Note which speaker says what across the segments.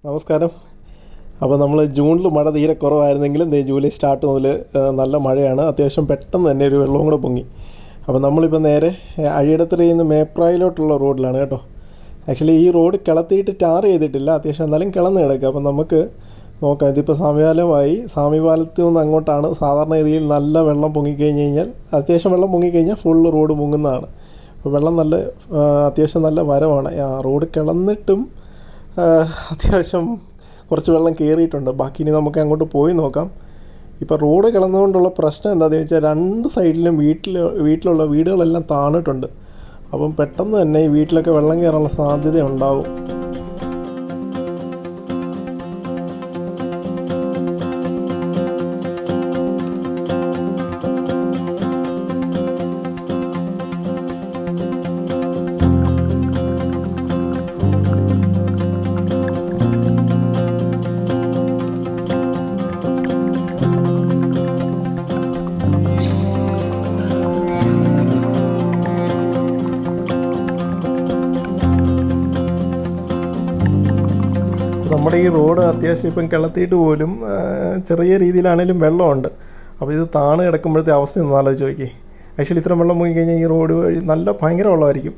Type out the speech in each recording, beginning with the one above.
Speaker 1: നമസ്കാരം. അപ്പോൾ നമ്മൾ ജൂണിൽ മഴ തീരെ കുറവായിരുന്നെങ്കിലും ജൂലൈ സ്റ്റാർട്ട് മുതൽ നല്ല മഴയാണ്. അത്യാവശ്യം പെട്ടെന്ന് തന്നെ ഒരു വെള്ളവും കൂടെ പൊങ്ങി. അപ്പോൾ നമ്മളിപ്പോൾ നേരെ അഴിയടത്തുറയിൽ നിന്ന് മേപ്രായിലോട്ടുള്ള റോഡിലാണ് കേട്ടോ. ആക്ച്വലി ഈ റോഡ് കിളത്തിയിട്ട് ടാർ ചെയ്തിട്ടില്ല, അത്യാവശ്യം എന്നാലും കിളന്ന് കിടക്കുക. അപ്പോൾ നമുക്ക് നോക്കാം. ഇതിപ്പോൾ സാമിപാലമായി, സാമിപാലത്തിൽ നിന്ന് അങ്ങോട്ടാണ് സാധാരണ രീതിയിൽ നല്ല വെള്ളം പൊങ്ങിക്കഴിഞ്ഞ് കഴിഞ്ഞാൽ, അത്യാവശ്യം വെള്ളം പൊങ്ങിക്കഴിഞ്ഞാൽ ഫുള്ള് റോഡ് മുങ്ങുന്നതാണ്. അപ്പോൾ വെള്ളം അത്യാവശ്യം നല്ല വരവാണ്. റോഡ് കിളന്നിട്ടും അത്യാവശ്യം കുറച്ച് വെള്ളം കയറിയിട്ടുണ്ട്. ബാക്കി ഇനി നമുക്ക് അങ്ങോട്ട് പോയി നോക്കാം. ഇപ്പോൾ റോഡ് കിളന്നുകൊണ്ടുള്ള പ്രശ്നം എന്താണെന്ന് വെച്ചാൽ രണ്ട് സൈഡിലും വീട്ടിലുള്ള വീടുകളെല്ലാം താണിട്ടുണ്ട്. അപ്പം പെട്ടെന്ന് തന്നെ ഈ വീട്ടിലൊക്കെ വെള്ളം കയറാനുള്ള സാധ്യത ഉണ്ടാവും. നമ്മുടെ ഈ റോഡ് അത്യാവശ്യം ഇപ്പം കിളത്തിയിട്ട് പോലും ചെറിയ രീതിയിലാണെങ്കിലും വെള്ളമുണ്ട്. അപ്പോൾ ഇത് താണ് കിടക്കുമ്പോഴത്തെ അവസ്ഥ ഒന്ന് ആലോചിച്ച് നോക്കി. ആക്ച്വലി ഇത്രയും വെള്ളം മുങ്ങിക്കഴിഞ്ഞാൽ ഈ റോഡ് വഴി ഭയങ്കര വെള്ളമായിരിക്കും.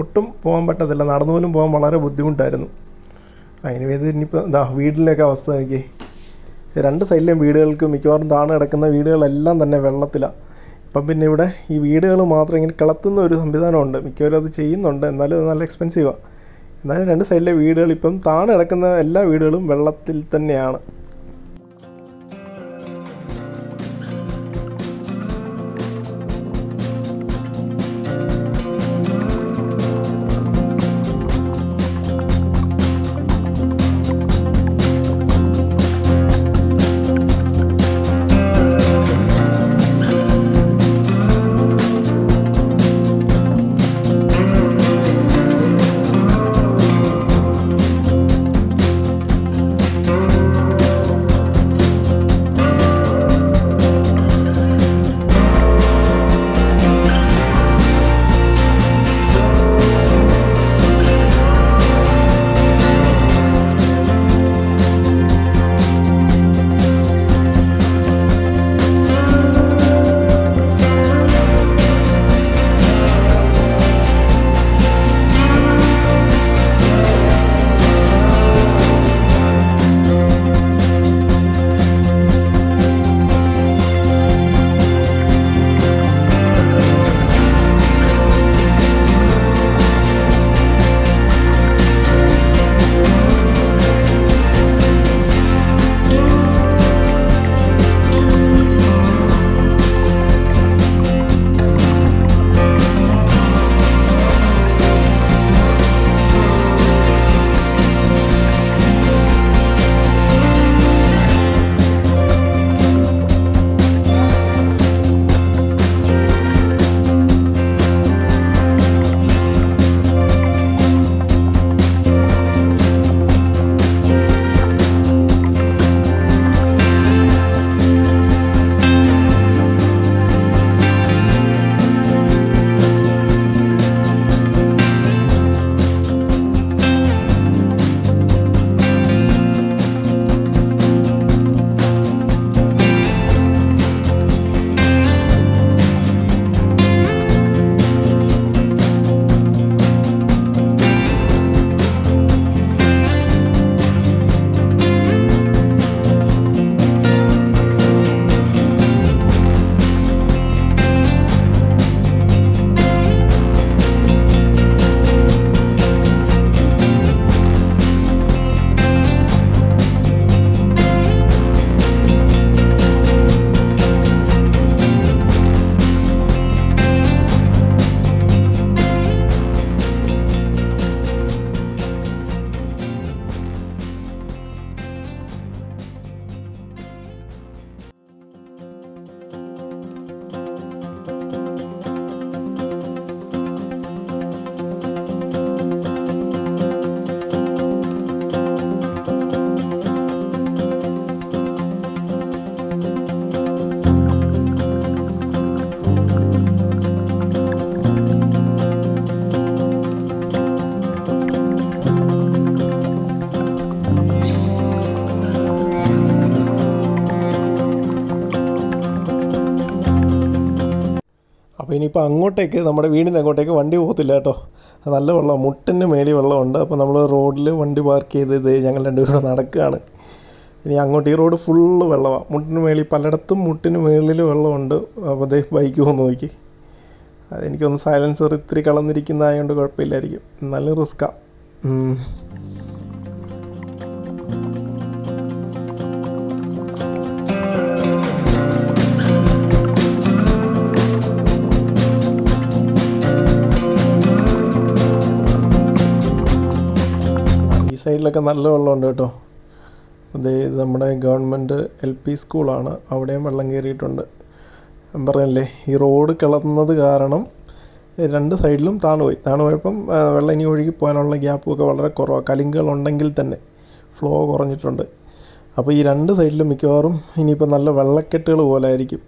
Speaker 1: ഒട്ടും പോകാൻ പറ്റത്തില്ല, നടന്നു പോലും പോകാൻ വളരെ ബുദ്ധിമുട്ടായിരുന്നു. അതിന് ഇനിയിപ്പോൾ വീട്ടിലേക്ക് അവസ്ഥ നോക്കി. രണ്ട് സൈഡിലെയും വീടുകൾക്ക് മിക്കവാറും താണ് കിടക്കുന്ന വീടുകളെല്ലാം തന്നെ വെള്ളത്തിലാണ്. ഇപ്പം പിന്നെ ഇവിടെ ഈ വീടുകൾ മാത്രം ഇങ്ങനെ കിളത്തുന്ന ഒരു സംവിധാനമുണ്ട്. മിക്കവാറും അത് ചെയ്യുന്നുണ്ട്, എന്നാലും അത് നല്ല എക്സ്പെൻസീവാണ്. എന്നാലും രണ്ട് സൈഡിലെ വീടുകൾ ഇപ്പം താണ് കിടക്കുന്ന എല്ലാ വീടുകളും വെള്ളത്തിൽ തന്നെയാണ്. അപ്പോൾ ഇനിയിപ്പോൾ അങ്ങോട്ടേക്ക് നമ്മുടെ വീടിൻ്റെ അങ്ങോട്ടേക്ക് വണ്ടി പോകത്തില്ല കേട്ടോ. നല്ല വെള്ളം, മുട്ടിന് മേളിൽ വെള്ളമുണ്ട്. അപ്പോൾ നമ്മൾ റോഡിൽ വണ്ടി പാർക്ക് ചെയ്ത് ഞങ്ങൾ രണ്ടുപേരും കൂടെ നടക്കുകയാണ്. ഇനി അങ്ങോട്ട് ഈ റോഡ് ഫുള്ള് വെള്ളമാണ്. മുട്ടിന് മേളിൽ പലയിടത്തും മുട്ടിന് മേളിൽ വെള്ളമുണ്ട്. അപ്പോൾ അതേ ബൈക്ക് വന്ന് നോക്കി. അതെനിക്കൊന്ന് സൈലൻസർ ഇത്തിരി കളന്നിരിക്കുന്നതായതുകൊണ്ട് കുഴപ്പമില്ലായിരിക്കും. നല്ല റിസ്ക്കാണ്. ഈ സൈഡിലൊക്കെ നല്ല വെള്ളമുണ്ട് കേട്ടോ. ഇത് നമ്മുടെ ഗവൺമെൻറ് LP സ്കൂളാണ്. അവിടെയും വെള്ളം കയറിയിട്ടുണ്ട്. ഞാൻ പറഞ്ഞല്ലേ, ഈ റോഡ് കിളന്നത് കാരണം രണ്ട് സൈഡിലും താണുപോയപ്പം വെള്ളം ഇനി ഒഴുകി പോകാനുള്ള ഗ്യാപ്പുമൊക്കെ വളരെ കുറവാണ്. കലുങ്കുകളുണ്ടെങ്കിൽ തന്നെ ഫ്ലോ കുറഞ്ഞിട്ടുണ്ട്. അപ്പോൾ ഈ രണ്ട് സൈഡിലും മിക്കവാറും ഇനിയിപ്പോൾ നല്ല വെള്ളക്കെട്ടുകൾ പോലെ ആയിരിക്കും.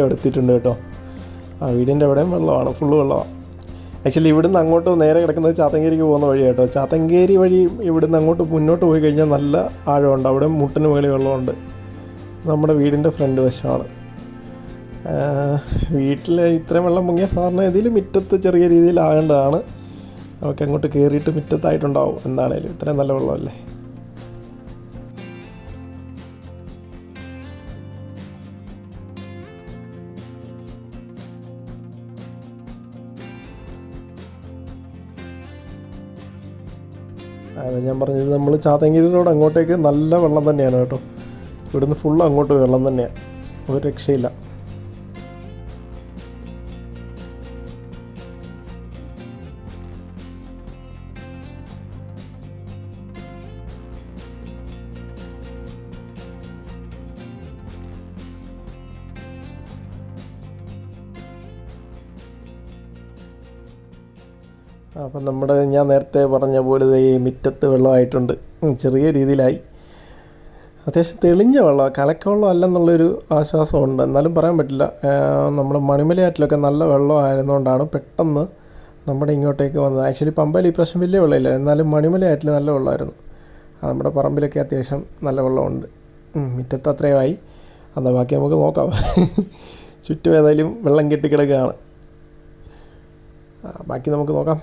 Speaker 1: അവിടെ എത്തിയിട്ടുണ്ട് കേട്ടോ. ആ വീടിൻ്റെ അവിടെയും വെള്ളമാണ്, ഫുള്ള് വെള്ളമാണ്. ആക്ച്വലി ഇവിടുന്ന് അങ്ങോട്ട് നേരെ കിടക്കുന്നത് ചാത്തങ്കേരിക്ക് പോകുന്ന വഴി കേട്ടോ. ചാത്തങ്കേരി വഴി ഇവിടുന്ന് അങ്ങോട്ട് മുന്നോട്ട് പോയി കഴിഞ്ഞാൽ നല്ല ആഴമുണ്ട്, അവിടെ മുട്ടിന് മുകളിൽ വെള്ളമുണ്ട്. നമ്മുടെ വീടിൻ്റെ ഫ്രണ്ട് വശമാണ്. വീട്ടിൽ ഇത്രയും വെള്ളം പൊങ്ങിയ സാധാരണ ഇതിൽ മുറ്റത്ത് ചെറിയ രീതിയിലാകേണ്ടതാണ്. നമുക്ക് അങ്ങോട്ട് കയറിയിട്ട് മുറ്റത്തായിട്ടുണ്ടാവും. എന്താണേലും ഇത്രയും നല്ല വെള്ളമല്ലേ. അതെ ഞാൻ പറഞ്ഞത്, നമ്മൾ ചാത്തങ്കേരി റോഡ് അങ്ങോട്ടേക്ക് നല്ല വെള്ളം തന്നെയാണ് കേട്ടോ. ഇവിടുന്ന് ഫുള്ള് അങ്ങോട്ട് വെള്ളം തന്നെയാണ്, ഒരു രക്ഷയില്ല. അപ്പം ഞാൻ നേരത്തെ പറഞ്ഞ പോലെ ഈ മുറ്റത്ത് വെള്ളമായിട്ടുണ്ട്, ചെറിയ രീതിയിലായി. അത്യാവശ്യം തെളിഞ്ഞ വെള്ളമാണ്, കലക്കവെള്ളം അല്ലെന്നുള്ളൊരു ആശ്വാസമുണ്ട്. എന്നാലും പറയാൻ പറ്റില്ല. നമ്മുടെ മണിമലയാറ്റിലൊക്കെ നല്ല വെള്ളമായിരുന്നുകൊണ്ടാണ് പെട്ടെന്ന് നമ്മുടെ ഇങ്ങോട്ടേക്ക് വന്നത്. ആക്ച്വലി പമ്പയിൽ ഈ പ്രാവശ്യം വലിയ വെള്ളമില്ല, എന്നാലും മണിമലയാറ്റിൽ നല്ല വെള്ളമായിരുന്നു. നമ്മുടെ പറമ്പിലൊക്കെ അത്യാവശ്യം നല്ല വെള്ളമുണ്ട്. മുറ്റത്ത് അത്രയുമായി. എന്നാൽ ബാക്കി നമുക്ക് നോക്കാം. ചുറ്റും ഏതായാലും വെള്ളം കെട്ടിക്കിടക്കുകയാണ്, ബാക്കി നമുക്ക് നോക്കാം.